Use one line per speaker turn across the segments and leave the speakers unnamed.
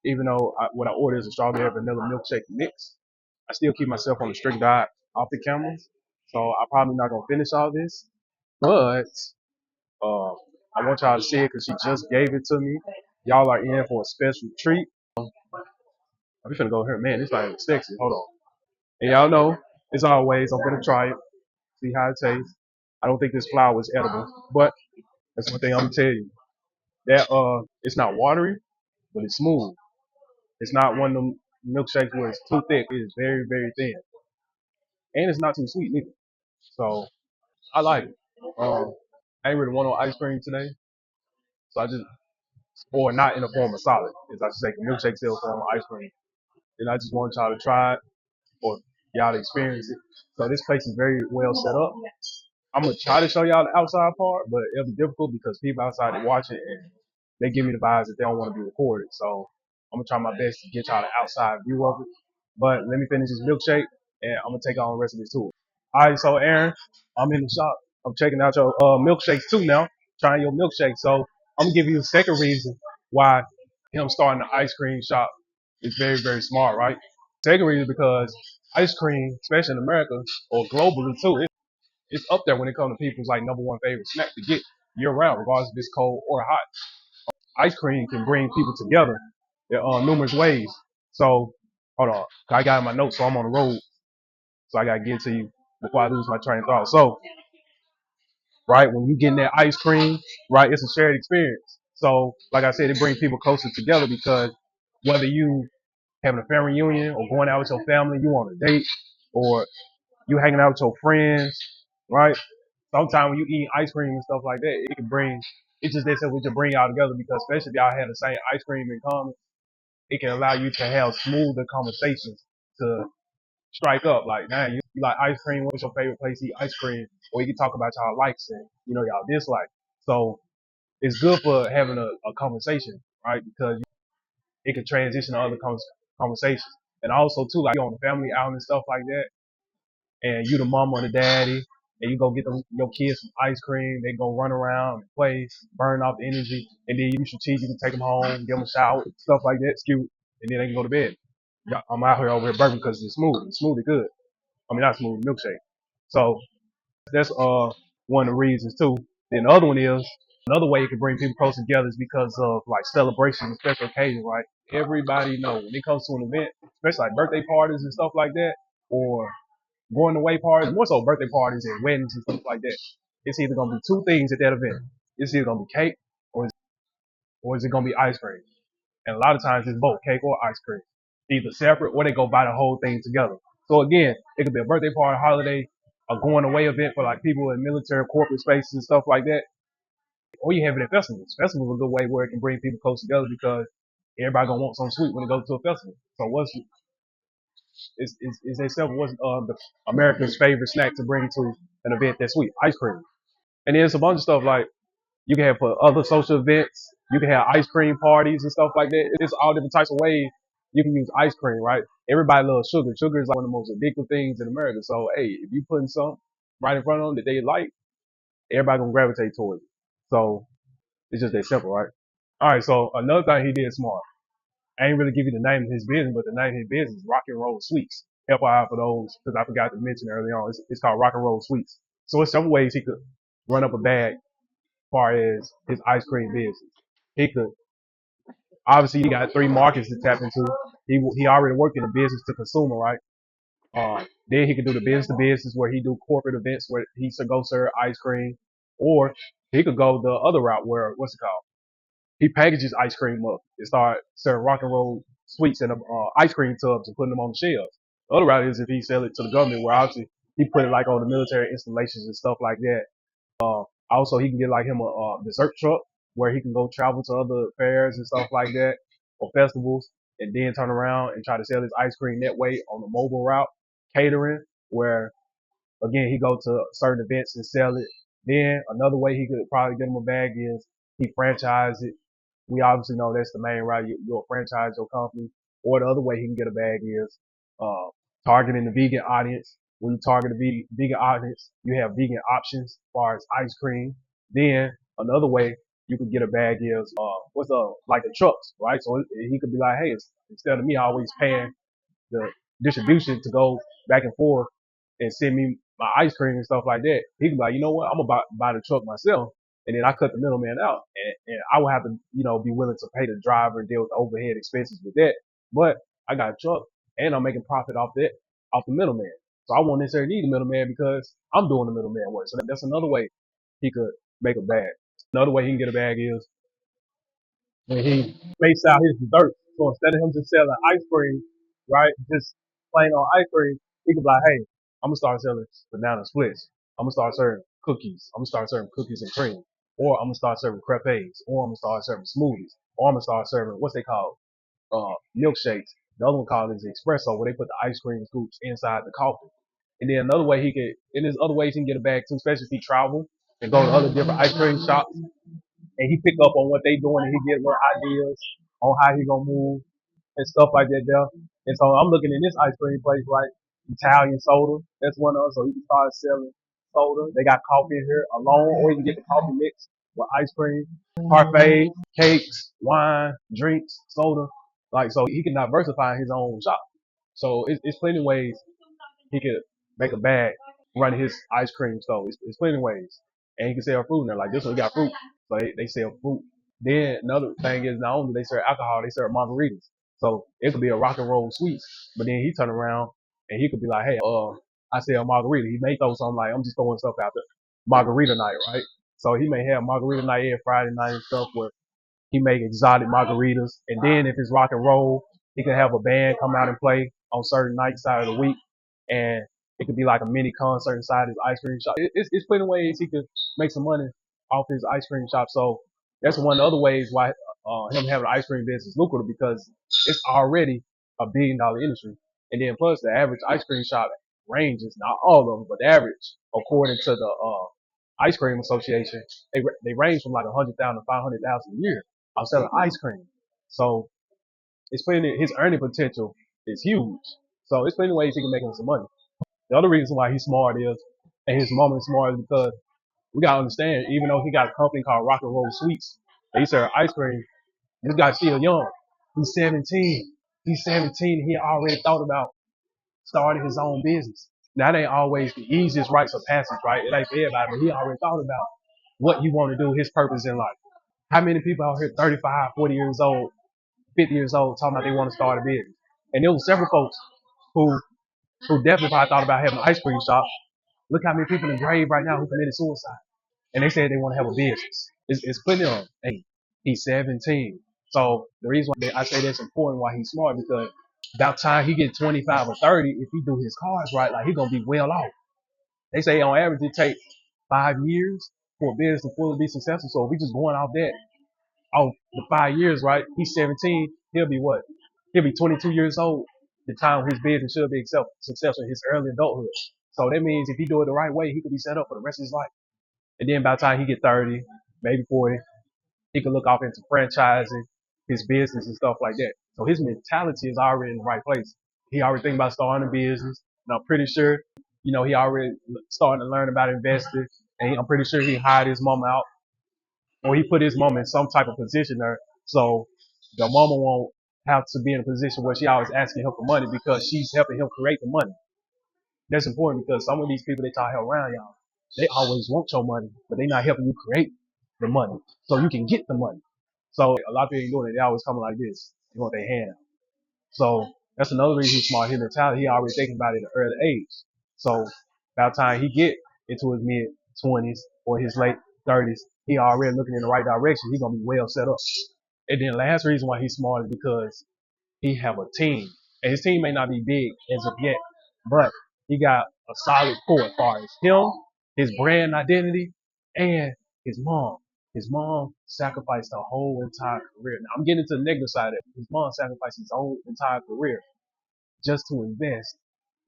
Even though what I order is a strawberry vanilla milkshake mix, I still keep myself on a strict diet off the cameras. So I'm probably not gonna finish all this, but uh, I want y'all to see it because she just gave it to me. Y'all are in for a special treat. I'm finna go here, man. This like sexy. Hold on. And y'all know, as always, I'm gonna try it, see how it tastes. I don't think this flour is edible, but that's one thing I'm gonna tell you. That it's not watery, but it's smooth. It's not one of them milkshakes where it's too thick. It is very, very thin, and it's not too sweet neither. So I like it. I ain't really want no ice cream today, so I just or not in the form of solid, as I should say, milkshake still form of ice cream. And I just want y'all to try it or y'all to experience it. So this place is very well set up. I'm gonna try to show y'all the outside part, but it'll be difficult because people outside to watch it and they give me the vibes that they don't want to be recorded. So I'm gonna try my best to get y'all the outside view of it. But let me finish this milkshake and I'm gonna take on the rest of this tour. All right, so Aaron, I'm in the shop. I'm checking out your milkshakes too now, trying your milkshake. So I'm gonna give you a second reason why him starting the ice cream shop is very, very smart, right? Second reason because ice cream, especially in America or globally too, it's up there when it comes to people's like number one favorite snack to get year round, regardless if it's cold or hot. Ice cream can bring people together in numerous ways. So hold on, I got in my notes, so I'm on the road, so I gotta get to you before I lose my train of thought. So right, when you getting that ice cream, right, it's a shared experience. So like I said, it brings people closer together because whether you having a family reunion or going out with your family, you on a date, or you hanging out with your friends, right? Sometimes when you eat ice cream and stuff like that, it can bring it's just that we can bring y'all together because especially if y'all have the same ice cream in common, it can allow you to have smoother conversations to strike up. Like, man, you like ice cream, what's your favorite place to eat ice cream? Or you can talk about y'all likes and y'all dislikes. So it's good for having a conversation, right? Because it can transition to other conversations. And also too, like you on the family outing and stuff like that, and you the mama or the daddy, and you go get your kids some ice cream, they go run around and play, burn off the energy, and then you strategically take them home, give them a shower, stuff like that, cute, and then they can go to bed. Yeah, I'm out here over here burping because it's smooth. It's smooth and good. I mean, not smooth, milkshake. So that's one of the reasons too. Then the other one is another way it can bring people close together is because of like celebrations and special occasions, right? Everybody know when it comes to an event, especially like birthday parties and stuff like that, or going away parties, more so birthday parties and weddings and stuff like that. It's either gonna be two things at that event. It's either gonna be cake or is it gonna be ice cream? And a lot of times it's both cake or ice cream, either separate or they go buy the whole thing together. So again, it could be a birthday party, holiday, a going away event for like people in military, corporate spaces and stuff like that. Or you have it at festivals. Festivals are a good way where it can bring people close together because everybody gonna want something sweet when they go to a festival. So what's is they simple? What's the America's favorite snack to bring to an event that's sweet? Ice cream. And then it's a bunch of stuff like you can have for other social events. You can have ice cream parties and stuff like that. It's all different types of ways you can use ice cream, right? Everybody loves sugar. Sugar is like one of the most addictive things in America. So, hey, if you putting something right in front of them that they like, everybody gonna gravitate towards it. So it's just that simple, right? All right. So another thing he did smart. I ain't really give you the name of his business, but the name of his business is Rock and Roll Sweets. FYI for those, because I forgot to mention earlier on, it's called Rock and Roll Sweets. So it's several ways he could run up a bag as far as his ice cream business. He could obviously he got three markets to tap into. He already worked in the business to consumer, right? Then he could do the business to business where he do corporate events where he should go serve ice cream, or he could go the other route where what's it called? He packages ice cream up and start serving rock and roll sweets in ice cream tubs and putting them on the shelves. The other route is if he sell it to the government, where obviously he put it like on the military installations and stuff like that. Also, he can get like him a dessert truck where he can go travel to other fairs and stuff like that or festivals, and then turn around and try to sell his ice cream that way on the mobile route. Catering, where again he go to certain events and sell it. Then another way he could probably get him a bag is he franchise it. We obviously know that's the main route. You'll franchise your company. Or the other way he can get a bag is uh, targeting the vegan audience. When you target the vegan audience, you have vegan options as far as ice cream. Then another way you could get a bag is what's like the trucks, right? So he could be like, hey, instead of me always paying the distribution to go back and forth and send me my ice cream and stuff like that. He could be like, you know what, I'm gonna buy the truck myself, and then I cut the middleman out, and I will have to, be willing to pay the driver and deal with the overhead expenses with that. But I got a truck, and I'm making profit off the middleman. So I won't necessarily need the middleman because I'm doing the middleman work. So that's another way he could make a bag. Another way he can get a bag is when he spaced out his dessert. So instead of him just selling ice cream, right, just plain on ice cream, he could be like, hey, I'm gonna start selling banana splits. I'm gonna start serving cookies. I'm gonna start serving cookies and cream. Or I'm gonna start serving crepes. Or I'm gonna start serving smoothies. Or I'm gonna start serving what's they call milkshakes. The other one called is espresso, where they put the ice cream scoops inside the coffee. And then another way and there's other ways he can get a bag too, especially if he travel and go to other different ice cream shops and he pick up on what they doing and he get little ideas on how he gonna move and stuff like that there. And so I'm looking in this ice cream place, right? Italian soda. That's one of them. So he can start selling soda. They got coffee in here alone, or you can get the coffee mix with ice cream, parfait, cakes, wine, drinks, soda. Like, so he can diversify his own shop. So it's plenty of ways he could make a bag, run his ice cream store. It's plenty of ways. And he can sell fruit in there. Like this one got fruit. So they sell fruit. Then another thing is not only they serve alcohol, they serve margaritas. So it could be a rock and roll sweets. But then he turn around and he could be like, hey, I sell margarita. He may throw something like, I'm just throwing stuff out there. Margarita night, right? So he may have margarita night every Friday night and stuff where he make exotic margaritas. And then if it's rock and roll, he can have a band come out and play on certain nights out of the week. And it could be like a mini concert inside his ice cream shop. It's plenty of ways he could make some money off his ice cream shop. So that's one of the other ways why him having an ice cream business is lucrative because it's already $1 billion industry. And then plus the average ice cream shop ranges, not all of them, but the average, according to the ice cream association, they range from like 100,000 to 500,000 a year. I'm selling ice cream. So it's plenty, his earning potential is huge. So it's plenty of ways he can make him some money. The other reason why he's smart is, and his mom is smart is because we gotta understand, even though he got a company called Rock and Roll Sweets, they serve ice cream, this guy's still young. He's 17. He's 17. He already thought about starting his own business. That ain't always the easiest rites of passage, right? It ain't for everybody, but he already thought about what you want to do, his purpose in life. How many people out here 35, 40 years old, 50 years old talking about they want to start a business? And there was several folks who definitely probably thought about having an ice cream shop. Look how many people in the grave right now who committed suicide. And they said they want to have a business. It's plenty of them. Hey, he's 17. So the reason why I say that's important why he's smart because about time he get 25 or 30, if he do his cards right, like he gonna be well off. They say on average it takes 5 years for a business to fully be successful. So if we just going off that, off the 5 years, right? He's 17. He'll be what? He'll be 22 years old. The time his business should be successful in his early adulthood. So that means if he do it the right way, he could be set up for the rest of his life. And then by the time he get 30, maybe 40, he can look off into franchising his business and stuff like that. So his mentality is already in the right place. He already thinking about starting a business. And I'm pretty sure, he already starting to learn about investing. And I'm pretty sure he hired his mama out or he put his mama in some type of position there. So the mama won't have to be in a position where she always asking him for money because she's helping him create the money. That's important because some of these people they talk around y'all, they always want your money, but they not helping you create the money so you can get the money. So a lot of people ain't doing it. They always coming like this. They want their hand. So that's another reason he's smart. His mentality, he already thinking about it at an early age. So by the time he get into his mid 20s or his late 30s, he already looking in the right direction. He gonna be well set up. And then last reason why he's smart is because he have a team. And his team may not be big as of yet, but he got a solid core as far as him, his brand identity, and his mom. His mom sacrificed her whole entire career. Now I'm getting to the negative side of it. His mom sacrificed his whole entire career just to invest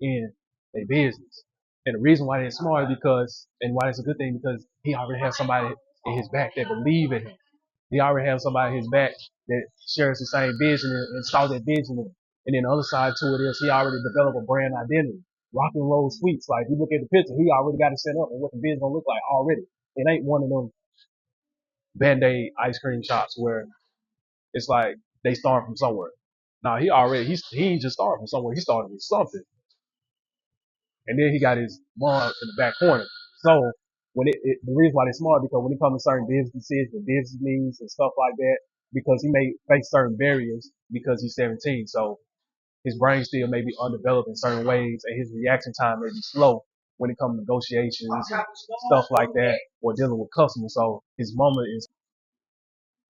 in a business. And the reason why they're smart is because, and why it's a good thing, because he already has somebody in his back that believe in him. He already has somebody in his back that shares the same vision and saw that vision. And then the other side to it is he already developed a brand identity. Rock and roll sweets. Like you look at the picture, he already got it set up and what the business gonna look like already. It ain't one of them Band-Aid ice cream shops where it's like they start from somewhere. Now he ain't just starting from somewhere. He started with something, and then he got his mom in the back corner. So the reason why they're smart because when it comes to certain business decisions and business needs and stuff like that, because he may face certain barriers because he's 17. So his brain still may be undeveloped in certain ways, and his reaction time may be slow when it comes to negotiations and stuff like that, or dealing with customers. So his mama is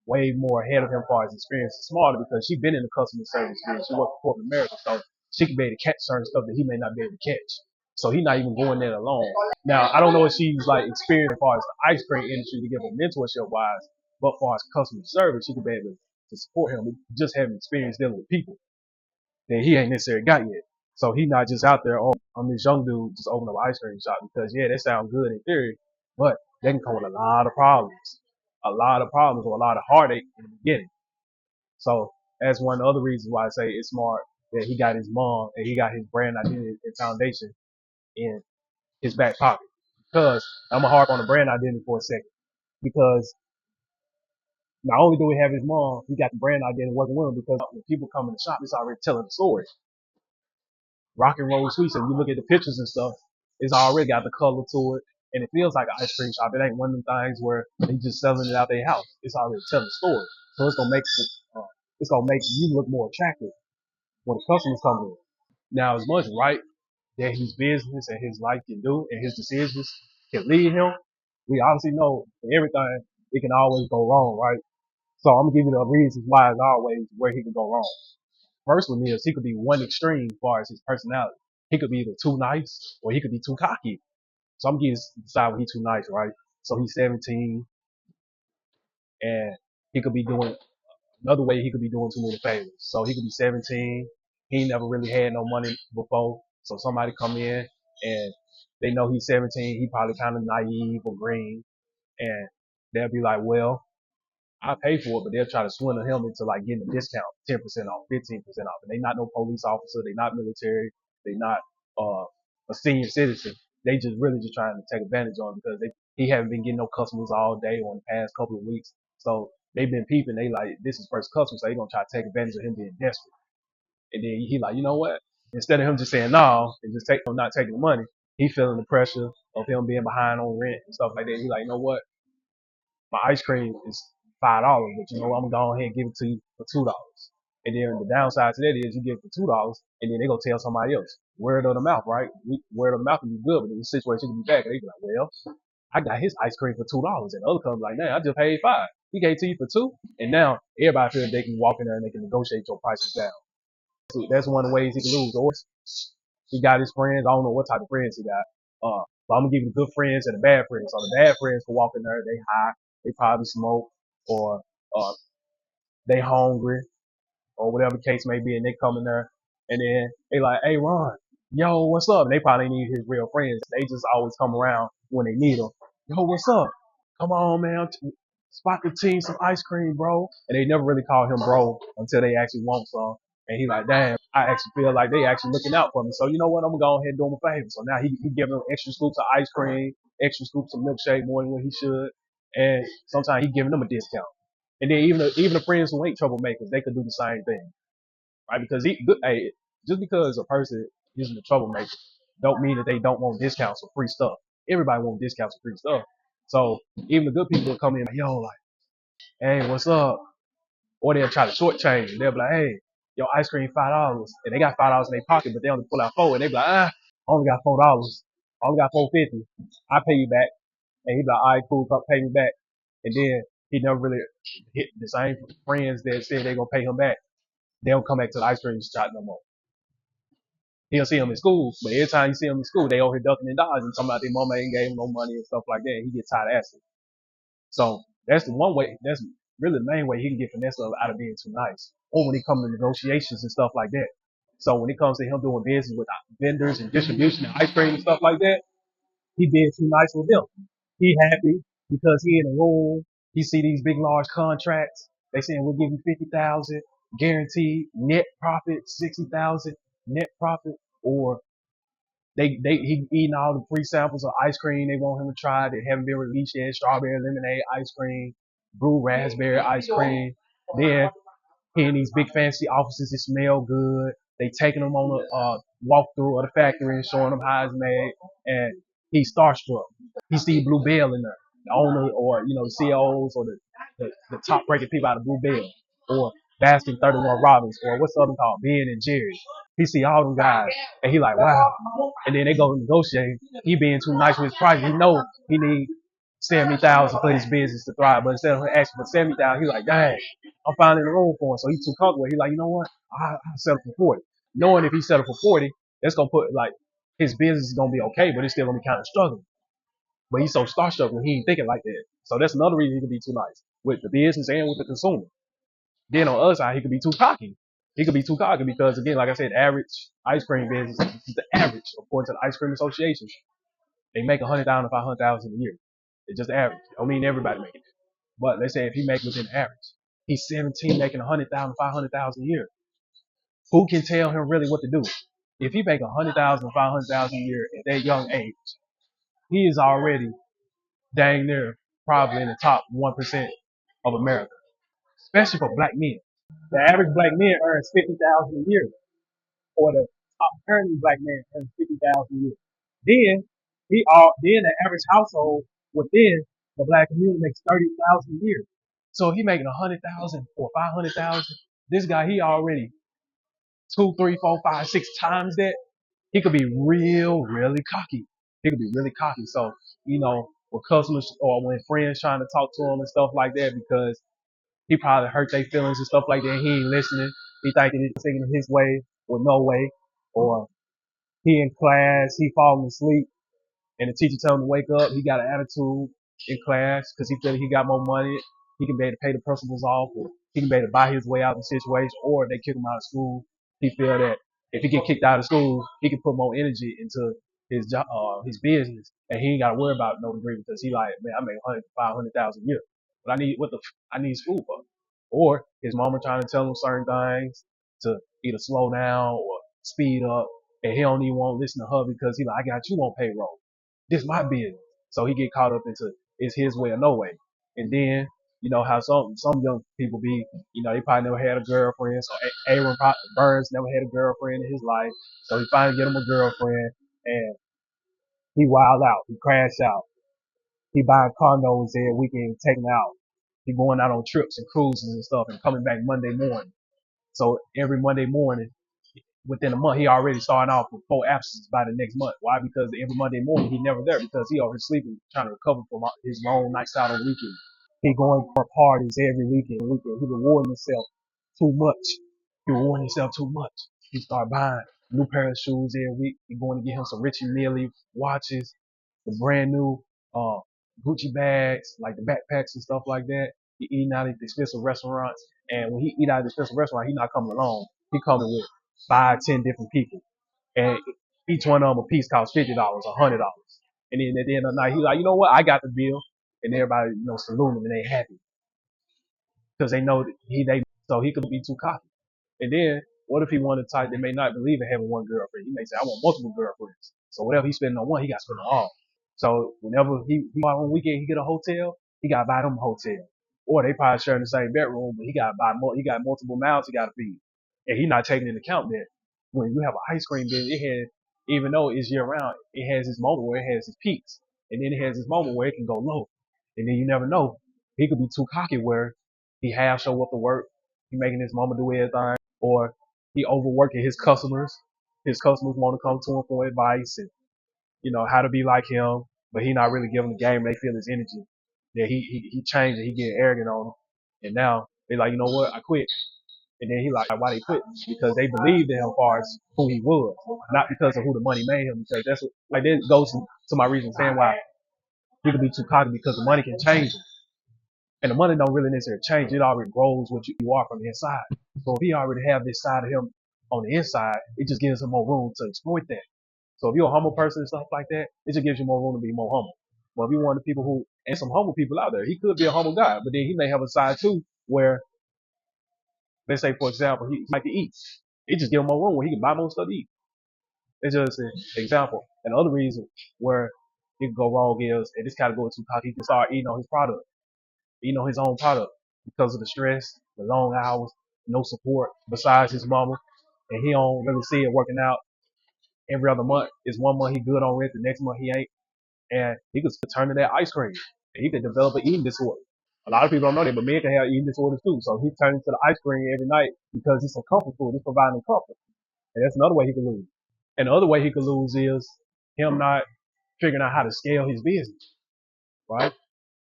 way more ahead of him as far as experience and smarter because she's been in the customer service field. She worked for corporate America, so she can be able to catch certain stuff that he may not be able to catch. So he's not even going there alone. Now, I don't know if she's like experienced as far as the ice cream industry to give her mentorship wise, but as far as customer service, she could be able to support him. Just having experience dealing with people that he ain't necessarily got yet. So he not just out there, oh, I'm this young dude just open up an ice cream shop because yeah, that sounds good in theory, but that can come with a lot of problems or a lot of heartache in the beginning. So that's one of the other reasons why I say it's smart that he got his mom and he got his brand identity and foundation in his back pocket. Because I'm gonna harp on the brand identity for a second. Because not only do we have his mom, we got the brand identity working with him because when people come in the shop, it's already telling the story. Rock and roll sweets, if you look at the pictures and stuff, it's already got the color to it. And it feels like an ice cream shop. It ain't one of them things where they just selling it out their house. It's already telling the story. So it's gonna make you look more attractive when the customers come in. Now, as much right that his business and his life can do and his decisions can lead him, we obviously know for everything it can always go wrong, right? So I'm gonna give you the reasons why as always where he can go wrong. First one is he could be one extreme as far as his personality. He could be either too nice or he could be too cocky. So I'm getting to decide when he's too nice, right? So he's 17 and he could be doing another way he could be doing too many favors. So he could be 17. He ain't never really had no money before. So somebody come in and they know he's 17. He probably kind of naive or green. And they'll be like, well, I pay for it, but they'll try to swindle him into like getting a discount, 10% off, 15% off. And they not no police officer. They not military. They not, a senior citizen. They just really just trying to take advantage of him because he haven't been getting no customers all day or in the past couple of weeks. So they've been peeping. They like, this is first customer. So they gonna try to take advantage of him being desperate. And then he like, you know what? Instead of him just saying no and just not taking the money, he feeling the pressure of him being behind on rent and stuff like that. He like, you know what? My ice cream is $5, but you know I'm gonna go ahead and give it to you for $2. And then the downside to that is you give it for $2 and then they gonna tell somebody else. Word of the mouth, right? Word of the mouth can be good, but in the situation can be bad. They be like, well, I got his ice cream for $2, and the other company like, man, I just paid 5. He gave it to you for 2, and now everybody feels they can walk in there and they can negotiate your prices down. So that's one of the ways he can lose. Or he got his friends. I don't know what type of friends he got. But I'm gonna give you the good friends and the bad friends. So the bad friends can walk in there, they high, they probably smoke, or they hungry, or whatever the case may be, and they come in there, and then they like, hey Ron, yo, what's up? And they probably need his real friends. They just always come around when they need them. Yo, what's up? Come on, man. Spot the team some ice cream, bro. And they never really call him bro until they actually want some. And he like, damn, I actually feel like they actually looking out for me. So you know what? I'm gonna go ahead and do him a favor. So now he giving them extra scoops of ice cream, extra scoops of milkshake more than what he should. And sometimes he giving them a discount. And then even the friends who ain't troublemakers, they could do the same thing, right? Because hey, just because a person isn't a troublemaker, don't mean that they don't want discounts or free stuff. Everybody wants discounts or free stuff. So even the good people will come in like, yo, like, hey, what's up? Or they'll try to shortchange you. They'll be like, hey, your ice cream $5, and they got $5 in their pocket, but they only pull out 4, and they be like, I only got $4, I only got 4.50. I pay you back, and he be like, all right, cool, come pay me back, and then he never really hit the same friends that said they gonna pay him back. They don't come back to the ice cream shop no more. He'll see them in school, but every time you see them in school, they over here ducking and dodging, talking about their mama ain't gave him no money and stuff like that. And he gets tired of asking. So that's the one way. That's really the main way he can get finesse out of being too nice. Or when it comes to negotiations and stuff like that. So when it comes to him doing business with vendors and distribution and ice cream and stuff like that, he being too nice with them. He happy because he in a room. He see these big large contracts. They saying we'll give you 50,000 guaranteed net profit, 60,000 net profit, or he eating all the free samples of ice cream they want him to try that haven't been released yet, strawberry lemonade ice cream. brew raspberry ice cream. Then he in these big fancy offices that smell good. They taking him on a walkthrough of the factory and showing him how it's made. And he's starstruck. He see Blue Bell in there, the owner or the CEOs or the top ranking people out of Blue Bell or Baskin 31 Robbins or what's the other called Ben and Jerry. He see all them guys and he like wow. And then they go negotiate. He being too nice with his price. He know he need 70,000 for his business to thrive, but instead of asking for 70,000, he's like, dang, I'm finding the room for him. So he's too comfortable. He's like, you know what? I'll settle for 40. Knowing if he settle for 40, that's gonna put like his business is gonna be okay, but it's still gonna be kind of struggling. But he's so starstruck when he ain't thinking like that. So that's another reason he can be too nice with the business and with the consumer. Then on the other side, he could be too cocky. He could be too cocky because again, like I said, average ice cream business is the average according to the Ice Cream Association. They make 100,000 to 500,000 a year. It's just average. I mean everybody making it. But let's say if he make within average, he's 17 making 100,000, 500,000 a year. Who can tell him really what to do? If he make 100,000, 500,000 a year at that young age, he is already dang near probably in the top 1% of America, especially for black men. The average black man earns 50,000 a year, or the top earning black man earns 50,000 a year. Then then the average household within the black community makes 30,000 a year. So if he making 100,000 or 500,000, this guy he already two, three, four, five, six times that. He could be really cocky. He could be really cocky. So with customers or when friends trying to talk to him and stuff like that, because he probably hurt their feelings and stuff like that. He ain't listening. He thinking he's taking it his way or no way, or he in class, he falling asleep and the teacher tell him to wake up. He got an attitude in class because he feel he got more money. He can be able to pay the principals off, or he can be able to buy his way out of the situation, or they kick him out of school. He feel that if he get kicked out of school, he can put more energy into his job, his business, and he ain't got to worry about no degree because he like, man, I make 100, 500,000 a year, but I need school for. Or his mama trying to tell him certain things to either slow down or speed up, and he don't even want to listen to her because he like, I got you on payroll. This my business. So he get caught up into it's his way or no way. And then how some young people be, they probably never had a girlfriend. So Aron Burnz never had a girlfriend in his life. So he finally get him a girlfriend and he wild out. He crash out. He buying condos every weekend, taking out. He going out on trips and cruises and stuff and coming back Monday morning. So every Monday morning within a month, he already starting off with 4 absences by the next month. Why? Because every Monday morning he never there because he already sleeping, trying to recover from his long nights out on the weekend. He going for parties every weekend. He rewarding himself too much. He rewarding himself too much. He start buying new pair of shoes every week. He going to get him some Richie Mille watches, the brand new Gucci bags, like the backpacks and stuff like that. He eating out at expensive restaurants, and when he eat out at expensive restaurant, he not coming alone. He coming with 5, 10 different people, and each one of them a piece costs $50, $100. And then at the end of the night, he's like, you know what? I got the bill, and everybody salute him and they happy because they know that so he could be too cocky. And then what if he wanted to type that may not believe in having one girlfriend? He may say, I want multiple girlfriends. So whatever he's spending on one, he got to spend on all. So whenever he out on weekend, he get a hotel, he got to buy them a hotel. Or they probably sharing the same bedroom, but he got to buy more. He got multiple mouths he got to feed, and he not taking into account that when you have an ice cream business, it has, even though it's year round, it has its moment where it has its peaks, and then it has its moment where it can go low, and then you never know. He could be too cocky where he half show up to work, he making his mama do everything, or he overworking his customers. His customers want to come to him for advice and how to be like him, but he not really giving the game. They feel his energy. Yeah, he changed it. He getting arrogant on them, and now they like, you know what? I quit. And then he like, why they quit? Because they believed in him as far as who he was, not because of who the money made him. Because that's what, like that goes to my reason saying why he could be too cocky because the money can change him. And the money don't really necessarily change. It already grows what you are from the inside. So if he already have this side of him on the inside, it just gives him more room to exploit that. So if you're a humble person and stuff like that, it just gives you more room to be more humble. But if you're one of the people who, and some humble people out there, he could be a humble guy, but then he may have a side too where, let's say for example, he like to eat. It just give him more room where he can buy more stuff to eat. It's just an example. And the other reason where it could go wrong is, and this kind of goes too cocky, he can start eating on his product. his own product because of the stress, the long hours, no support besides his mama, and he don't really see it working out every other month. It's 1 month he good on rent, the next month he ain't, and he could turn to that ice cream. And he could develop an eating disorder. A lot of people don't know that, but men can have eating disorders too. So he turns to the ice cream every night because it's a comfort food. It's providing comfort. And that's another way he could lose. And the other way he could lose is him not figuring out how to scale his business, right?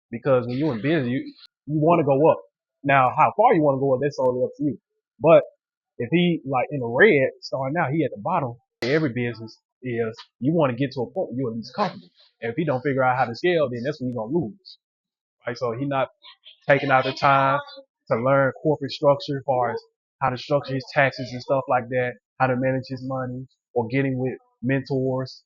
Because when you're in business, you want to go up. Now, how far you want to go up, that's totally up to you. But if he like in the red starting out, he at the bottom. Every business is you want to get to a point where you're at least comfortable. And if he don't figure out how to scale, then that's when you're gonna lose. Right? So he not taking out the time to learn corporate structure as far as how to structure his taxes and stuff like that, how to manage his money, or getting with mentors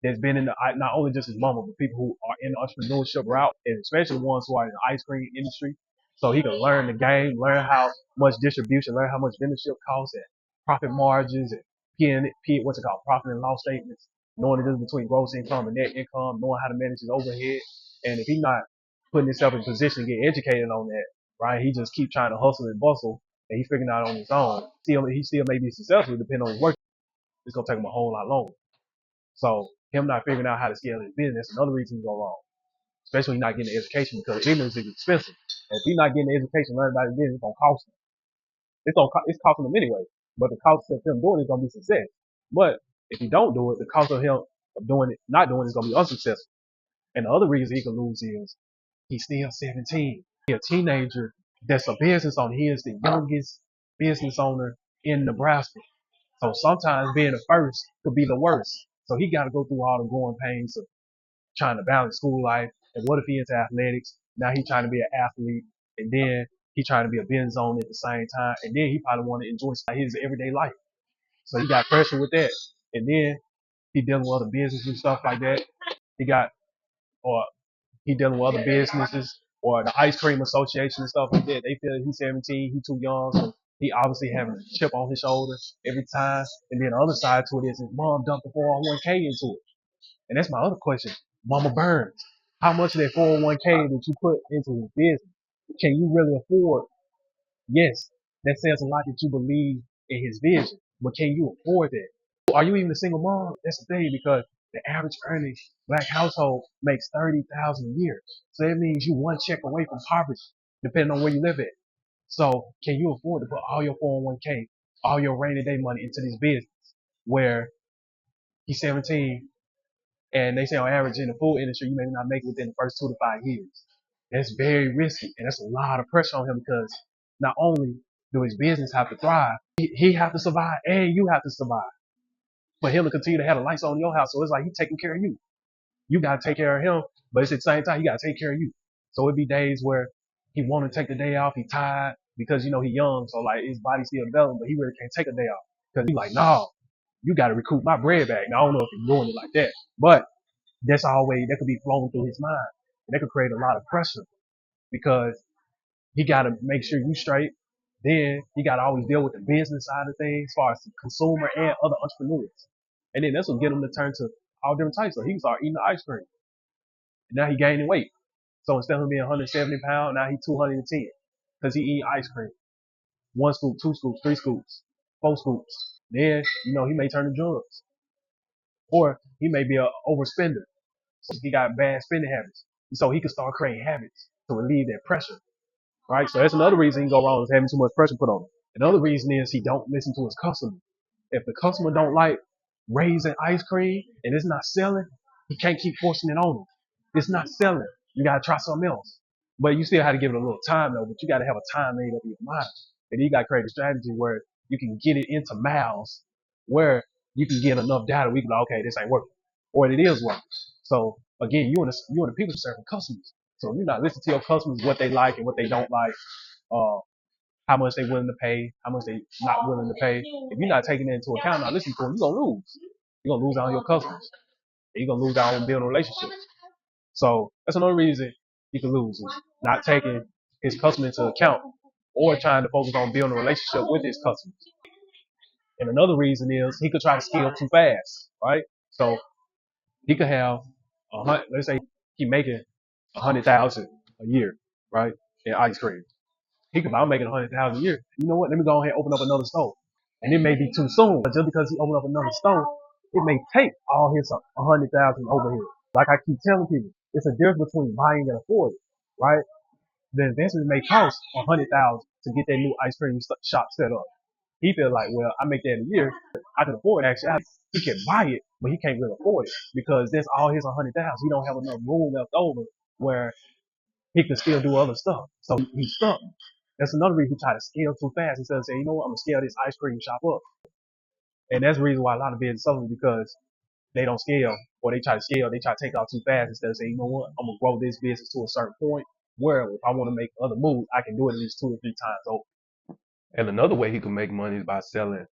that's been in the, not only just his mama, but people who are in the entrepreneurship route, and especially ones who are in the ice cream industry. So he can learn the game, learn how much distribution, learn how much vendorship costs and profit margins and what's it called, profit and loss statements, knowing the difference between gross income and net income, knowing how to manage his overhead. And if he's not putting himself in position to get educated on that, right? He just keep trying to hustle and bustle, and he's figuring out on his own. He still may be successful depending on his work. It's gonna take him a whole lot longer. So him not figuring out how to scale his business, another reason to go wrong. Especially when he's not getting the education because ignorance is expensive. And if he's not getting the education, learning about his business, it's gonna cost him. It's costing him anyway. But the cost of him doing it is gonna be success. But if he don't do it, the cost of him of doing it, not doing it, is gonna be unsuccessful. And the other reason he can lose is he's still 17. He's a teenager that's a business owner. He is the youngest business owner in Nebraska. So sometimes being the first could be the worst. So he got to go through all the growing pains of trying to balance school life. And what if he into athletics? Now he's trying to be an athlete. And then he trying to be a business owner at the same time. And then he probably want to enjoy his everyday life. So he got pressure with that. And then he dealing with other business and stuff like that. He got, or he dealing with other businesses or the ice cream association and stuff like that. They feel he's 17, he's too young, so he obviously having a chip on his shoulder every time. And then the other side to it is his mom dumped the 401k into it. And that's my other question. Mama Burnz, how much of that 401k that you put into his business can you really afford? Yes, that says a lot that you believe in his vision, but can you afford that? Are you even a single mom? That's the thing, because the average earning black household makes 30,000 a year. So that means you one check away from poverty, depending on where you live at. So can you afford to put all your 401k, all your rainy day money into this business where he's 17 and they say on average in the food industry, you may not make it within the first 2 to 5 years. That's very risky, and that's a lot of pressure on him because not only do his business have to thrive, he have to survive and you have to survive for him to continue to have the lights on in your house. So it's like he's taking care of you. You got to take care of him, but it's at the same time, he got to take care of you. So it'd be days where he want to take the day off. He tired because, he young. So like his body still developing, but he really can't take a day off because he's like, no, you got to recoup my bread back. Now, I don't know if he's doing it like that, but that could be flowing through his mind. And that could create a lot of pressure because he got to make sure you straight. Then he got to always deal with the business side of things as far as the consumer and other entrepreneurs. And then that's what get him to turn to all different types. So he started eating the ice cream. And now he gaining weight. So instead of him being 170 pounds, now he's 210 because he eat ice cream. 1 scoop, 2 scoops, 3 scoops, 4 scoops. Then, he may turn to drugs. Or he may be an overspender. So he got bad spending habits. So he can start creating habits to relieve that pressure. Right? So that's another reason he can go wrong is having too much pressure put on him. Another reason is he don't listen to his customer. If the customer don't like raising ice cream and it's not selling, he can't keep forcing it on them. It's not selling. You gotta try something else. But you still have to give it a little time though, but you gotta have a time made up in your mind. And you gotta create a strategy where you can get it into mouths where you can get enough data we can be like, okay, this ain't working. Or it is working. So again, you and the people serving customers. So you're not listening to your customers what they like and what they don't like, uh, how much they willing to pay, how much they not willing to pay. If you're not taking that into account, not listening to them, you're gonna lose. You're gonna lose out on your customers. And you're gonna lose out on building relationships. So that's another reason you can lose is not taking his customer into account or trying to focus on building a relationship with his customers. And another reason is he could try to scale too fast, right? So he could have let's say he making 100,000 a year, right? in ice cream. He could, I'm making 100,000 a year. You know what? Let me go ahead and open up another store. And it may be too soon, but just because he opened up another store, it may take all his 100,000 overhead. Like I keep telling people, it's a difference between buying and affording, right? The investment may cost 100,000 to get that new ice cream shop set up. He feel like, well, I make that in a year. I can afford it. Actually, he can buy it, but he can't really afford it because that's all his 100,000. He don't have enough room left over where he can still do other stuff. So he's stuck. That's another reason he try to scale too fast instead of saying, you know what, I'm gonna scale this ice cream shop up. And that's the reason why a lot of business suffer because they don't scale or they try to scale, they try to take off too fast instead of saying, you know what, I'm gonna grow this business to a certain point where if I want to make other moves, I can do it at least 2 or 3 times over. And another way he can make money is by selling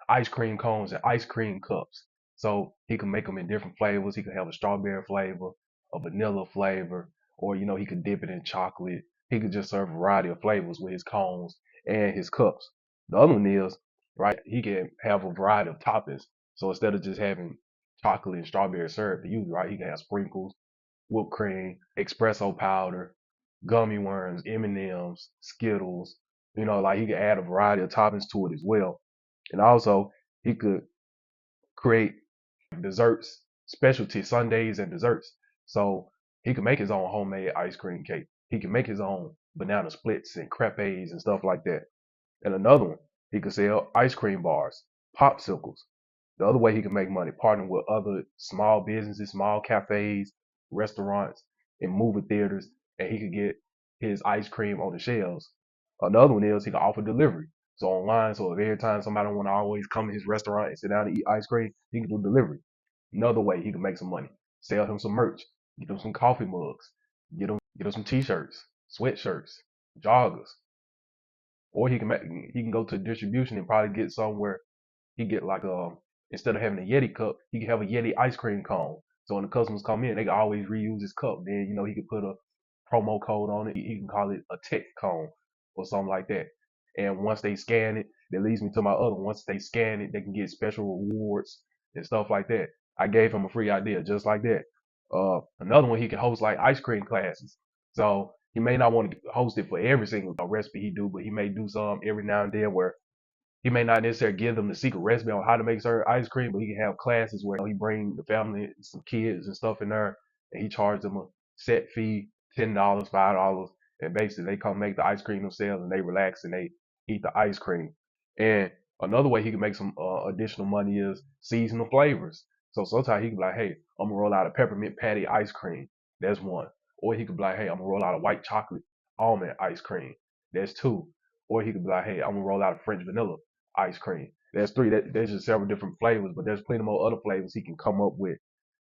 ice cream cones and ice cream cups. So he can make them in different flavors. He could have a strawberry flavor, a vanilla flavor, or he could dip it in chocolate. He could just serve a variety of flavors with his cones and his cups. The other one is, right, he can have a variety of toppings. So instead of just having chocolate and strawberry syrup to use, right, he can have sprinkles, whipped cream, espresso powder, gummy worms, M&Ms, Skittles. Like he could add a variety of toppings to it as well. And also he could create desserts, specialty sundaes and desserts. So he could make his own homemade ice cream cake. He can make his own banana splits and crepes and stuff like that. And another one, he could sell ice cream bars, popsicles. The other way he can make money, partnering with other small businesses, small cafes, restaurants, and movie theaters, and he could get his ice cream on the shelves. Another one is he can offer delivery. So online, so if every time somebody want to always come to his restaurant and sit down and eat ice cream, he can do delivery. Another way he can make some money, sell him some merch, get him some coffee mugs, get him some t-shirts, sweatshirts, joggers, or he can go to distribution and probably get somewhere he get like instead of having a Yeti cup, he can have a Yeti ice cream cone. So when the customers come in, they can always reuse his cup. Then he can put a promo code on it. He can call it a tech cone or something like that. And once they scan it, that leads me to my other one. Once they scan it, they can get special rewards and stuff like that. I gave him a free idea just like that. Another one, he can host like ice cream classes. So he may not want to host it for every single recipe he do, but he may do some every now and then where he may not necessarily give them the secret recipe on how to make certain ice cream, but he can have classes where he bring the family, some kids and stuff in there, and he charges them a set fee, $10, $5, and basically they come make the ice cream themselves and they relax and they eat the ice cream. And another way he can make some additional money is seasonal flavors. So sometimes he can be like, hey, I'm gonna roll out a peppermint patty ice cream. That's one. Or he could be like, hey, I'm gonna roll out a white chocolate almond ice cream. That's two. Or he could be like, hey, I'm gonna roll out a French vanilla ice cream. There's three. There's just several different flavors, but there's plenty more other flavors he can come up with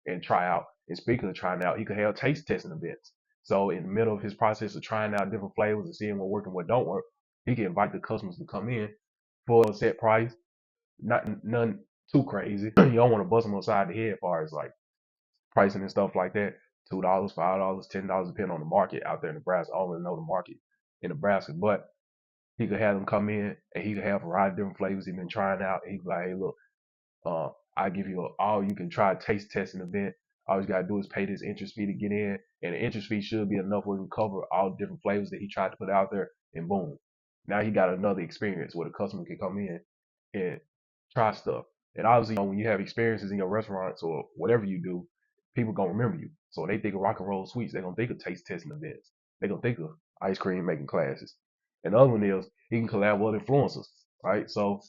and try out. And speaking of trying out, he could have taste testing events. So in the middle of his process of trying out different flavors and seeing what work and what don't work, he can invite the customers to come in for a set price, not none too crazy. You don't want to bust them upside the head as far as like pricing and stuff like that. $2, $5, $10, depending on the market out there in Nebraska. I don't really know the market in Nebraska, but he could have them come in and he could have a variety of different flavors he's been trying out. And he could be like, hey, look, I give you all you can try taste testing event. All you gotta do is pay this interest fee to get in, and the interest fee should be enough where we can cover all the different flavors that he tried to put out there, and boom, now he got another experience where the customer can come in and try stuff. And obviously, when you have experiences in your restaurants or whatever you do, people gonna remember you. So when they think of rock and roll sweets, they're gonna think of taste testing events. They're gonna think of ice cream making classes. And the other one is he can collab with influencers, right? So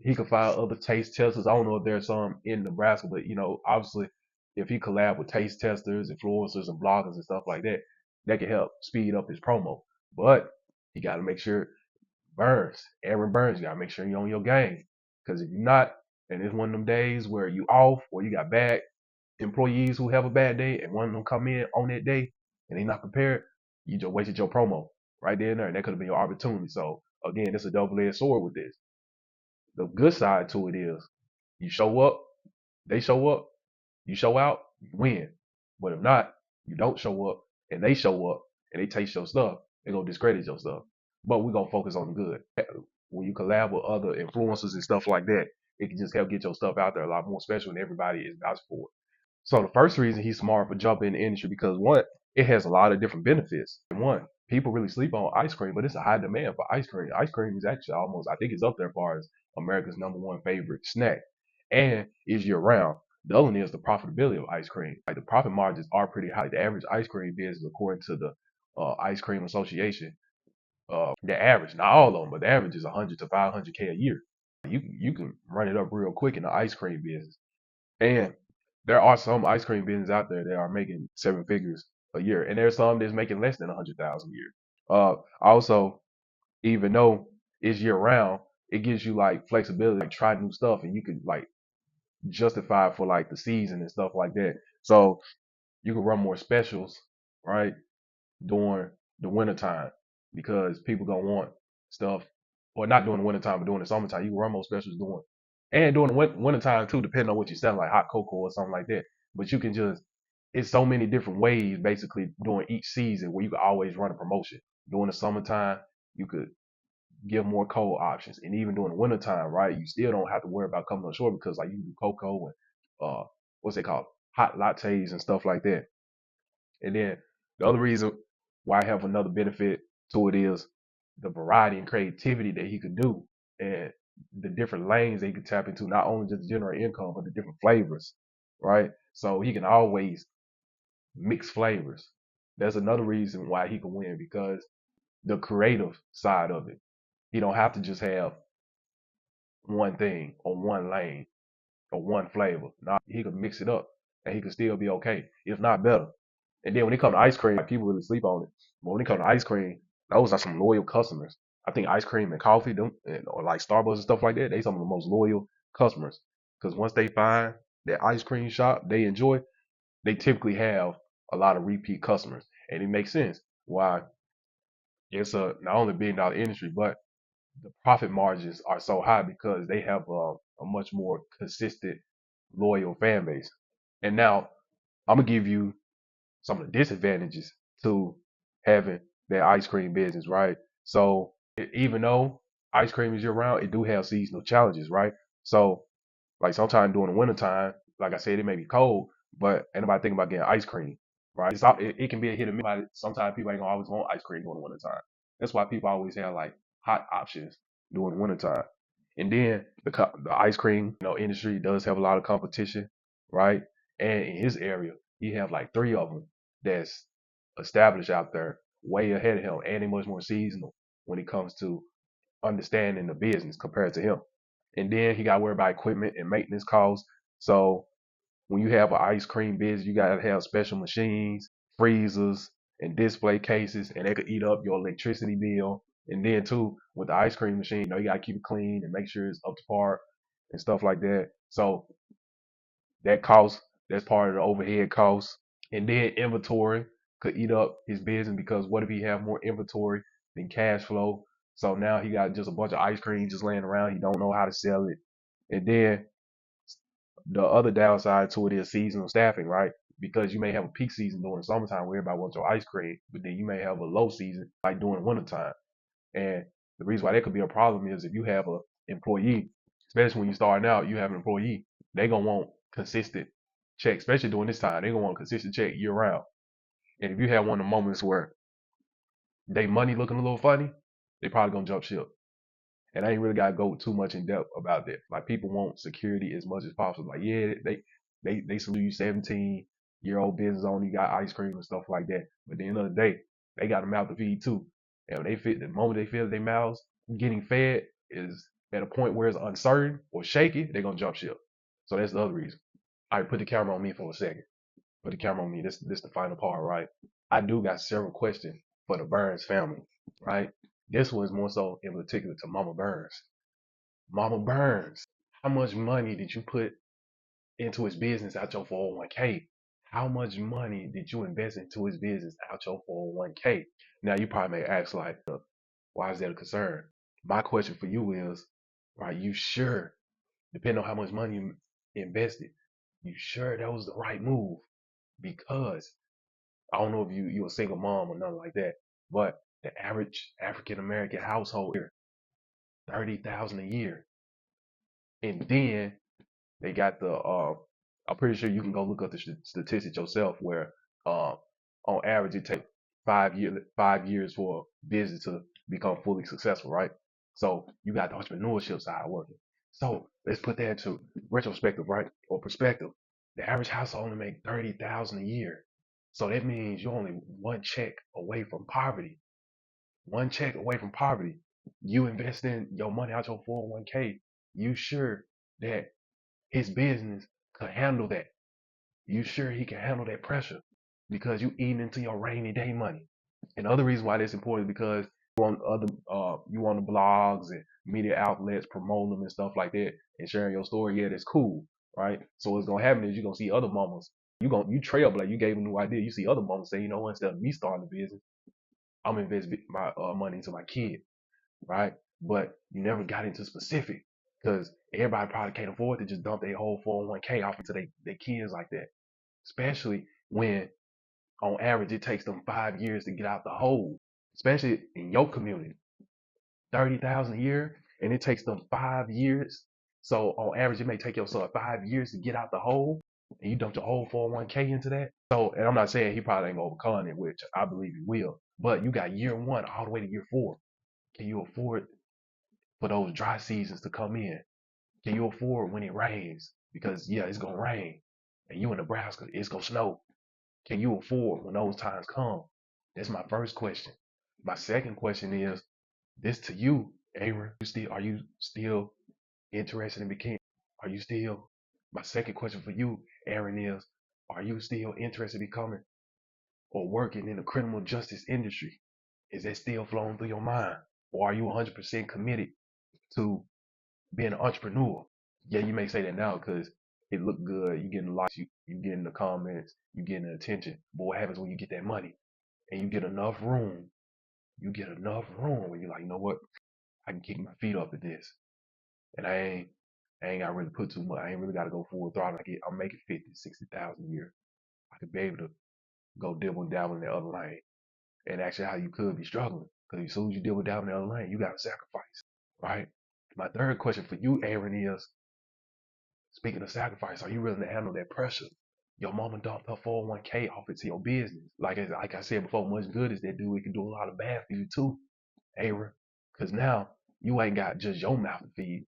he could find other taste testers. I don't know if there's some in Nebraska, but obviously, if he collab with taste testers, influencers, and bloggers and stuff like that, that can help speed up his promo. But you got to make sure Aron Burnz, you got to make sure you're on your game. Because if you're not, and it's one of them days where you off, or you got bad employees who have a bad day, and one of them come in on that day and they not prepared, you just wasted your promo right there and there, and that could have been your opportunity. So again, it's a double-edged sword with this. The good side to it is you show up, they show up, you show out, you win. But if not, you don't show up and they show up and they taste your stuff, they're gonna discredit your stuff. But we're gonna focus on the good. When you collab with other influencers and stuff like that, it can just help get your stuff out there a lot more, especially when everybody is vouching for it. So the first reason he's smart for jumping in the industry because one, it has a lot of different benefits. And one, people really sleep on ice cream, but it's a high demand for ice cream. Ice cream is actually almost, I think it's up there as far as America's #1 favorite snack, and is year round. The other one is the profitability of ice cream. Like the profit margins are pretty high. The average ice cream business, according to the Ice Cream Association, the average, not all of them, but the average is 100 to 500K a year. You can run it up real quick in the ice cream business. And there are some ice cream businesses out there that are making 7 figures a year, and there's some that's making less than 100,000 a year. Also, even though it's year round, it gives you like flexibility, like try new stuff, and you can like justify for like the season and stuff like that. So you can run more specials, right, during the wintertime because people gonna want stuff, or not during the wintertime, but during the summertime. You can run more specials during and during the wintertime too, depending on what you're selling, like hot cocoa or something like that. But you can just, it's so many different ways basically during each season where you can always run a promotion. During the summertime, you could give more cold options. And even during the wintertime, right, you still don't have to worry about coming up short because like you can do cocoa and what's it called? Hot lattes and stuff like that. And then the other reason why I have another benefit to it is the variety and creativity that he could do and the different lanes that he could tap into, not only just generate income, but the different flavors, right? So he can always mix flavors. That's another reason why he can win because the creative side of it. He don't have to just have one thing or one lane or one flavor. Now he could mix it up and he could still be okay, if not better. And then when it comes to ice cream, like people really sleep on it. But when it comes to ice cream, those are some loyal customers. I think ice cream and coffee, them, or like Starbucks and stuff like that, they some of the most loyal customers. Because once they find that ice cream shop they enjoy, they typically have a lot of repeat customers. And it makes sense why it's a not only $1 billion industry, but the profit margins are so high because they have a much more consistent, loyal fan base. And now I'm gonna give you some of the disadvantages to having that ice cream business, right? So even though ice cream is year round, it do have seasonal challenges, right? So like sometimes during the wintertime, like I said, it may be cold, but anybody think about getting ice cream, right? It can be a hit or miss. Sometimes people ain't gonna always want ice cream during the wintertime. That's why people always have like hot options during the wintertime. And then the ice cream, industry does have a lot of competition, right? And in his area, he have like 3 of them that's established out there, way ahead of him, and they much more seasonal when it comes to understanding the business compared to him. And then he got to worry about equipment and maintenance costs. So when you have an ice cream business, you got to have special machines, freezers, and display cases, and they could eat up your electricity bill. And then too, with the ice cream machine, you got to keep it clean and make sure it's up to par and stuff like that. So that cost, that's part of the overhead cost. And then inventory could eat up his business because what if he have more inventory than cash flow? So now he got just a bunch of ice cream just laying around. He don't know how to sell it. And then the other downside to it is seasonal staffing, right? Because you may have a peak season during the summertime where everybody wants your ice cream, but then you may have a low season like during the wintertime. And the reason why that could be a problem is if you have a employee, especially when you're starting out, you have an employee, they gonna want consistent check, especially during this time. They gonna want consistent check year round. And if you have one of the moments where they money looking a little funny, they probably gonna jump ship. And I ain't really gotta go too much in depth about that. Like people want security as much as possible. Like yeah, they salute you 17-year-old business owner, you got ice cream and stuff like that. But at the end of the day, they got a mouth to feed too. And when the moment they feel their mouths getting fed is at a point where it's uncertain or shaky, they're gonna jump ship. So that's the other reason. All right, put the camera on me for a second. Put the camera on me. This the final part, right? I do got several questions for the Burnz family, right? This one is more so in particular to Mama Burnz. Mama Burnz, how much money did you put into his business out your 401k? How much money did you invest into his business out your 401k? Now you probably may ask like, why is that a concern? My question for you is, are you sure, depending on how much money you invested, you sure that was the right move? Because I don't know if you a single mom or nothing like that, but the average African American household here, 30,000 a year. And then they got the I'm pretty sure you can go look up the statistics yourself where uh on average, it takes 5 years for a business to become fully successful, right? So you got the entrepreneurship side working. So let's put that into retrospective, right? Or perspective. The average household only make 30,000 a year. So that means you're only one check away from poverty. One check away from poverty. You investing your money out your 401k. You sure that his business could handle that? You sure he can handle that pressure? Because you eating into your rainy day money. And the other reason why that's important is because you on the blogs and media outlets promoting them and stuff like that and sharing your story. Yeah, that's cool, right? So what's gonna happen is you're gonna see other mamas. You trailblaze. You gave a new idea. You see other mamas say, you know what? Instead of me starting a business, I'm gonna invest my money into my kid, right? But you never got into specific because everybody probably can't afford to just dump their whole 401k off into their kids like that, especially when on average it takes them 5 years to get out the hole, especially in your community. 30,000 a year, and it takes them 5 years. So on average, it may take your son 5 years to get out the hole, and you dump your whole 401k into that. So, and I'm not saying he probably ain't gonna overcome it, which I believe he will. But you got year one all the way to year four. Can you afford for those dry seasons to come in? Can you afford when it rains? Because yeah, it's gonna rain, and you in Nebraska, it's gonna snow. Can you afford when those times come? That's my first question. My second question is this to you, Aron. Are you still interested in becoming? Are you still? My second question for you, Aron, is: are you still interested in becoming or working in the criminal justice industry? Is that still flowing through your mind, or are you 100% committed to being an entrepreneur? Yeah, you may say that now because it look good. You getting likes, you getting the comments, you getting the attention. But what happens when you get that money and you get enough room? You get enough room where you're like, you know what? I can kick my feet up at this. And I ain't gotta really put too much. I ain't really gotta go full throttle. I'm making 50, 60,000 a year. I could be able to go dibble and dabble in the other lane. And actually how you could be struggling. Because as soon as you dibble dabble in the other lane, you gotta sacrifice. Right? My third question for you, Aron, is speaking of sacrifice, are you willing to handle that pressure? Your mama dumped her 401k off into your business. Like I said before, much good as that do, it can do a lot of bad for you too, Aron. Because now you ain't got just your mouth to feed.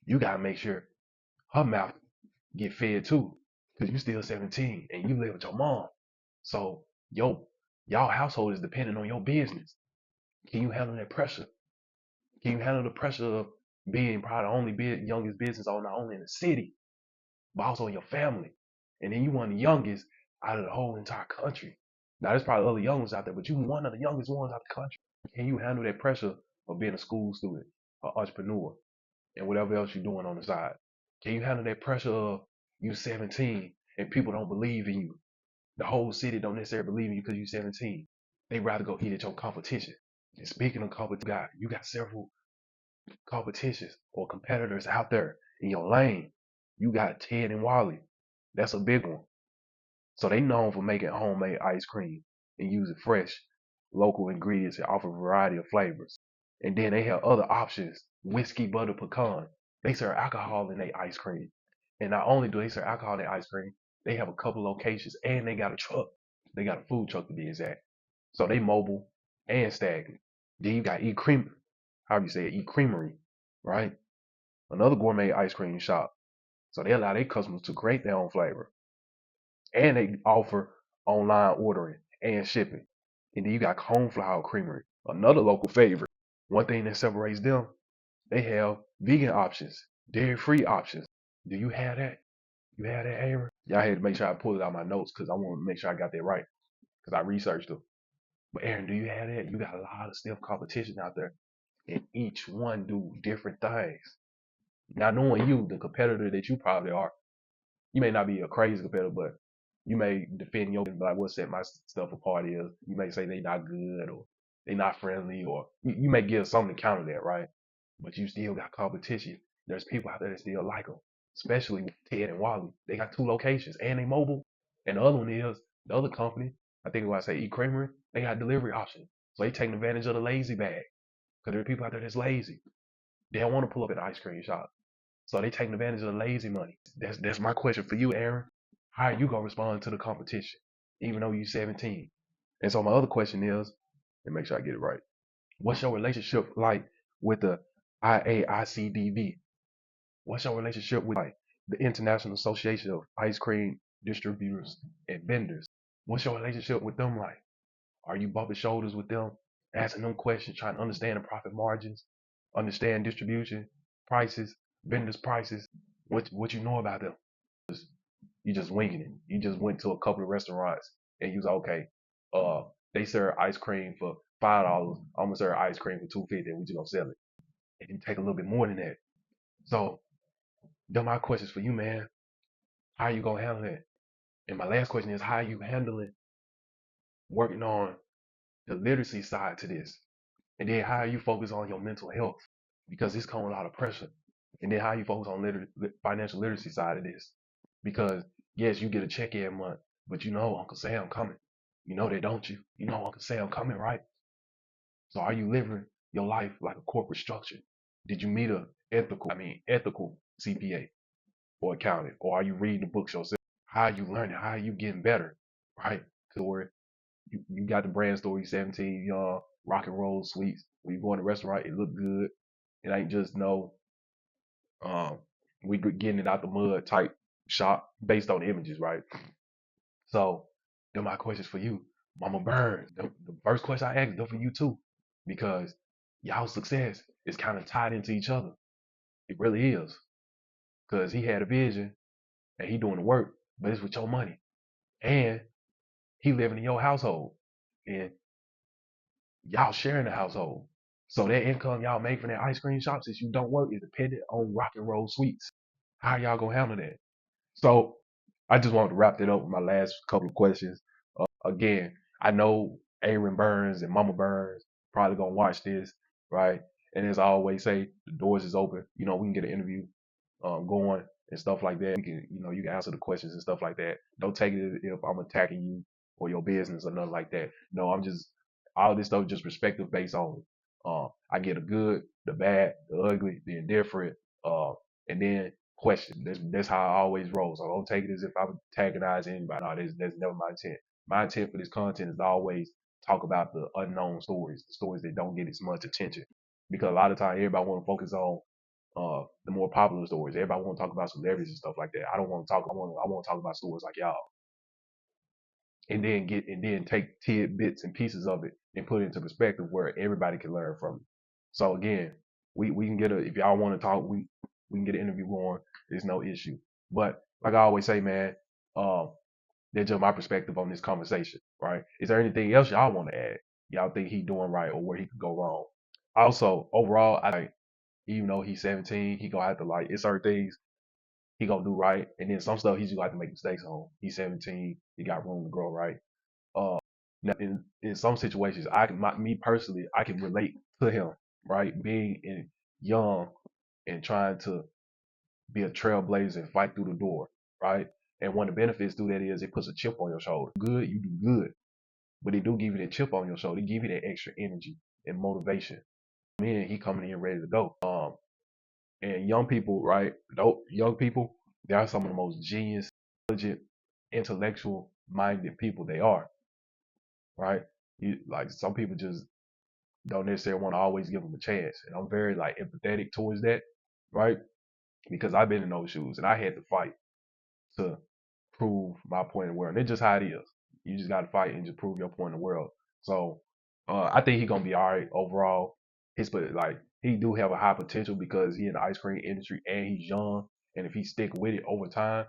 You gotta make sure her mouth get fed too, because you still 17 and you live with your mom. So yo, y'all household is dependent on your business. Can you handle that pressure? Can you handle the pressure of being probably the only youngest business owner not only in the city, but also in your family? And then you one of the youngest out of the whole entire country. Now there's probably other young ones out there, but you one of the youngest ones out the country. Can you handle that pressure of being a school student, an entrepreneur, and whatever else you're doing on the side? Can you handle that pressure of you 17 and people don't believe in you? The whole city don't necessarily believe in you because you're 17. They rather go eat at your competition. And speaking of competition, you got several competitions or competitors out there in your lane. You got Ted and Wally. That's a big one. So they known for making homemade ice cream and using fresh local ingredients and offer a variety of flavors. And then they have other options, whiskey butter pecan. They serve alcohol in their ice cream. And not only do they serve alcohol in their ice cream, they have a couple locations and they got a truck. They got a food truck to be exact. So they mobile and stagnant. Then you got how do you say it? Creamery, right? Another gourmet ice cream shop. So they allow their customers to create their own flavor. And they offer online ordering and shipping. And then you got Coneflower Creamery, another local favorite. One thing that separates them, they have vegan options, dairy-free options. Do you have that? You have that, Aron? Y'all had to make sure I pull it out my notes because I want to make sure I got that right because I researched them. But Aron, do you have that? You got a lot of stiff competition out there, and each one do different things. Now knowing you, the competitor that you probably are, you may not be a crazy competitor, but you may defend your like what set my stuff apart is you may say they not good or they not friendly or you may give something to counter that, right? But you still got competition. There's people out there that still like them, especially Ted and Wally. They got two locations and they mobile. And the other one is the other company. I think when I say Creamery, they got delivery options. So they taking advantage of the lazy bag because there are people out there that's lazy. They don't want to pull up at the ice cream shop. So they taking advantage of the lazy money. That's my question for you, Aron. How are you gonna respond to the competition, even though you're 17? And so my other question is, and make sure I get it right. What's your relationship like with the IAICDV? What's your relationship with like the International Association of Ice Cream Distributors and Vendors? What's your relationship with them like? Are you bumping shoulders with them, asking them questions, trying to understand the profit margins, understand distribution, prices, vendors' prices? What you know about them? You just winging it. You just went to a couple of restaurants and you was like, okay, uh, they serve ice cream for $5. I'm gonna serve ice cream for $2.50, and we just gonna sell it. And you take a little bit more than that. So, then my questions for you, man. How are you gonna handle that? And my last question is, how are you handling working on the literacy side to this? And then how you focus on your mental health because this comes with a lot of pressure. And then how you focus on financial literacy side of this because yes, you get a check every month, but you know Uncle Sam coming. You know that, don't you? You know Uncle Sam coming, right? So are you living your life like a corporate structure? Did you meet a ethical CPA or accountant, or are you reading the books yourself? How are you learning? How are you getting better, right? Because you got the brand store, you 17, young, rock and roll sweets. When you go in the restaurant, it look good. It ain't just no um we getting it out the mud type shop based on images, right? So then my questions for you, Mama Burnz. The first question I asked them for you too, because y'all success is kind of tied into each other. It really is, because he had a vision and he doing the work, but it's with your money and he living in your household and y'all sharing the household. So that income y'all make from that ice cream shop since you don't work is dependent on rock and roll sweets. How y'all gonna handle that? So I just wanted to wrap it up with my last couple of questions. Again, I know Aaron Burnz and Mama Burnz probably gonna watch this, right? And as I always say, the doors is open. You know, we can get an interview going and stuff like that. We can, you can answer the questions and stuff like that. Don't take it if I'm attacking you or your business or nothing like that. No, I'm just all this stuff just perspective based on. I get the good, the bad, the ugly, the indifferent, and then question. That's how I always roll. So don't take it as if I'm antagonizing anybody. No, that's never my intent. My intent for this content is to always talk about the unknown stories, the stories that don't get as much attention. Because a lot of times everybody want to focus on the more popular stories. Everybody want to talk about celebrities and stuff like that. I don't want to talk. I want to talk about stories like y'all, and then take tidbits and pieces of it and put it into perspective where everybody can learn from it. So again, we can get a if y'all want to talk, we can get an interview going. There's no issue. But like I always say, man, um, that's just my perspective on this conversation, right? Is there anything else y'all want to add? Y'all think he doing right or where he could go wrong? Also, overall, I think even though he's 17, he gonna have to like it's certain things he gonna do right, and then some stuff he's just gonna have to make mistakes on. He's 17, he got room to grow, right? Uh, now in some situations, me personally, I can relate to him, right? Being young and trying to be a trailblazer and fight through the door, right? And one of the benefits to that is it puts a chip on your shoulder. Good, you do good, but it do give you that chip on your shoulder. It give you that extra energy and motivation. Man, he coming in ready to go. And young people, right? Young people, they are some of the most genius, intelligent, intellectual minded people they are, right? Like some people just don't necessarily want to always give them a chance. And I'm very like empathetic towards that, right? Because I've been in those shoes and I had to fight to prove my point in the world. And it's just how it is. You just got to fight and just prove your point in the world. So I think he's gonna be all right overall. But like he do have a high potential because he in the ice cream industry and he's young. And if he stick with it over time,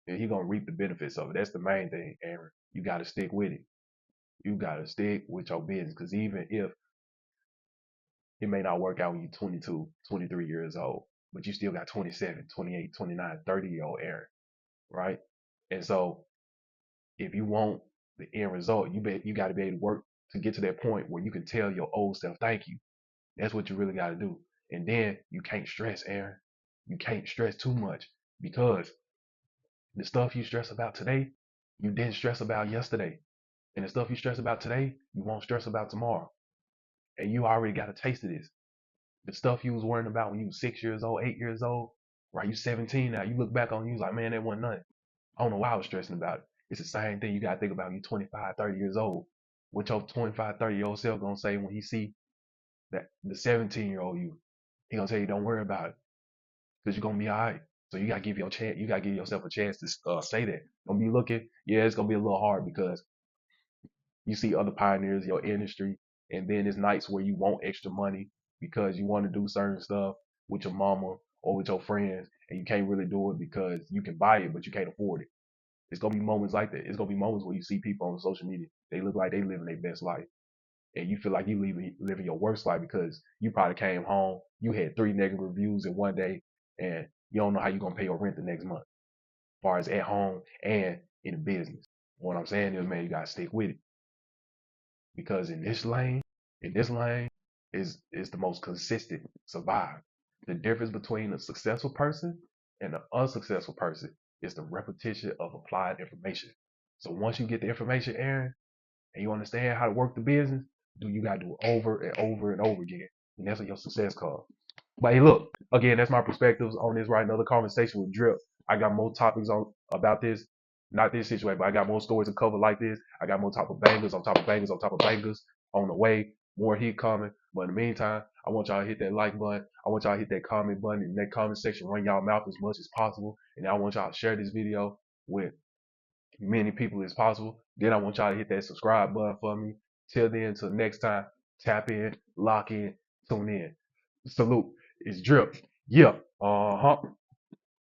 then he gonna reap the benefits of it. That's the main thing, Aaron. You got to stick with it. You got to stick with your business because even if it may not work out when you're 22, 23 years old, but you still got 27, 28, 29, 30-year-old Aaron, right? And so if you want the end result, you got to be able to work to get to that point where you can tell your old self thank you. That's what you really got to do. And then you can't stress, Aaron. You can't stress too much because the stuff you stress about today, you didn't stress about yesterday. And the stuff you stress about today, you won't stress about tomorrow. And you already got a taste of this. The stuff you was worrying about when you was 6 years old, 8 years old, right? You 17 now. You look back on you like, man, that wasn't nothing. I don't know why I was stressing about it. It's the same thing you got to think about when you're 25, 30 years old. what your 25, 30-year-old self gonna say when he see that the 17-year-old you? He gonna tell you, don't worry about it, because you're gonna be all right. So you gotta give your chance. You gotta give yourself a chance to say that. Don't be looking. Yeah, it's gonna be a little hard because you see other pioneers in your industry, and then there's nights where you want extra money because you want to do certain stuff with your mama or with your friends, and you can't really do it because you can buy it, but you can't afford it. It's gonna be moments like that. It's gonna be moments where you see people on social media. They look like they living their best life, and you feel like you living your worst life because you probably came home, you had 3 negative reviews in one day, and you don't know how you're gonna pay your rent the next month, as far as at home and in the business. What I'm saying is, man, you gotta stick with it because in this lane is the most consistent survive. The difference between a successful person and an unsuccessful person is the repetition of applied information. So once you get the information, Aaron, and you understand how to work the business, you gotta do it over and over and over again. And that's what your success comes. But hey, look, again, that's my perspectives on this. Right, another conversation with Drip. I got more topics on about this, not this situation, but I got more stories to cover like this. I got more top of bangers on top of bangers on top of bangers on the way. More heat coming. But in the meantime, I want y'all to hit that like button. I want y'all to hit that comment button in that comment section. Run y'all mouth as much as possible. And I want y'all to share this video with many people as possible. Then I want y'all to hit that subscribe button for me. Till then, till next time, tap in, lock in, tune in. Salute. It's Drip. Yeah. Uh huh.